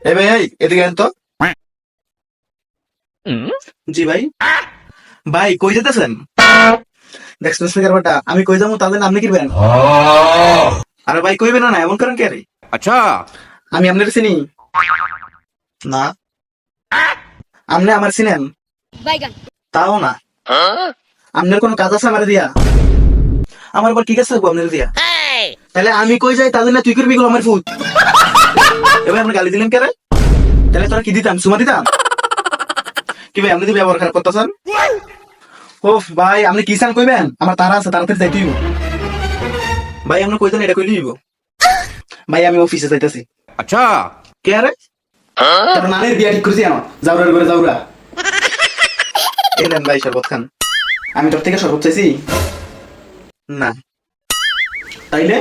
এ ভাই এই এদিকে আন তো। জি ভাই। ভাই কই যেতেছেন? দেখছেন ব্যাপারটা, আমি কই যাবো তাদের নাম লিখিবেন। আরে ভাই কইবেন না, এমন করেন কে রে? अच्छा। আমি আপনার চিনি না। আপনি আমার চিনেন? তাও না। আপনার কোনো কাজ আছে আমার দিয়া? আমার আবার কি কাজ থাকবো আপনার দিয়া? তাহলে আমি কই যাই তাদের না তুই করবি গো আমার ফুট। এবার আপনি গালি দিলেন কে রে? তাহলে তোরা কি দিতাম, সুমা দিতাম? কি ভাই আপনি তো ব্যবহার খারাপ করতেছেন। ও ভাই আপনি কি চান কইবেন? আমার তারা আছে, তাড়াতাড়ি যাইতে হইব। ভাই আপনি কইতেন এটা কইলি হইব। ভাই আমি অফিসে যাইতেছি। अच्छा। কে আরে? তোর নানের বিয়া ঠিক করছি আমার, যাওরার করে যাওরা। এলেন ভাই শরবত খান। আমি তোর থেকে শরবত চাইছি না। তাইলে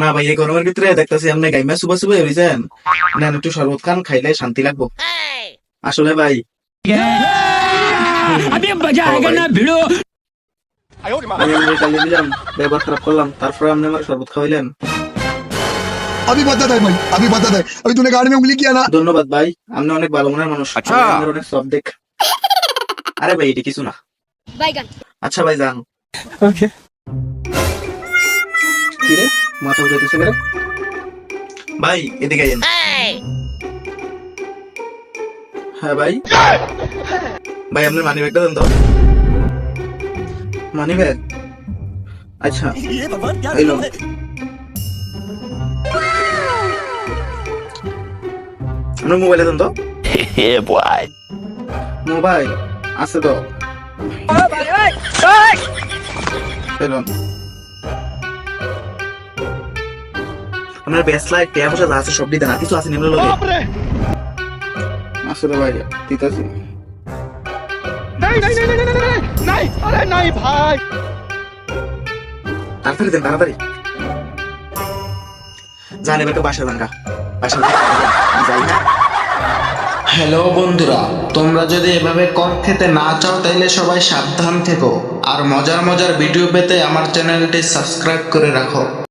না ভাই, এই গরমের ভিতরে দেখতেছি আপনি গাইমা সুবা সুবা হইছেন। নেন একটু শরবত খান, খাইলে শান্তি লাগবো। আসলে ভাই अभी मजा आएगा ना भिड़ो। আমি আপনার গালি দিলাম, ব্যবহার খারাপ করলাম, তারপরে আপনি আমার শরবত খাওয়াইলেন। अभी बता दे भाई, अभी बता दे। अभी तूने गाड़ी में उंगली किया ना। ধন্যবাদ ভাই, আপনি অনেক ভালো মনের মানুষ। আচ্ছা। আমি আপনার অনেক সব দেখ। আরে ভাই এটা কিছু না। আচ্ছা ভাই যান। Okay. কি রে মাথা উঠাইতেছে রে? ভাই এদিকে আইন। হ্যাঁ ভাই। ভাই আপনার মানি ব্যাগটা দেন তো। Money bag? আচ্ছা এই লোন। আপনার মোবাইলে দেন তো। মোবাইল আছে তো। এই লোন। আপনার বেস্ট লাইট টিয়া পয়সা যা আছে সব দিয়ে দেন, আর কিছু আছে নিম্ন লোকে। আসলে ভাই দিতেছি। नहीं, अरे नहीं भाई। তাড়াতাড়ি দেন তাড়াতাড়ি। জান এবার তো বাসা ভাঙ্গা বাসা যাই না। হ্যালো বন্ধুরা, তোমরা যদি এভাবে কক খেতে না চাও তাহলে সবাই সাবধান থেকো, আর মজার মজার ভিডিও পেতে আমার চ্যানেলটি সাবস্ক্রাইব করে রাখো।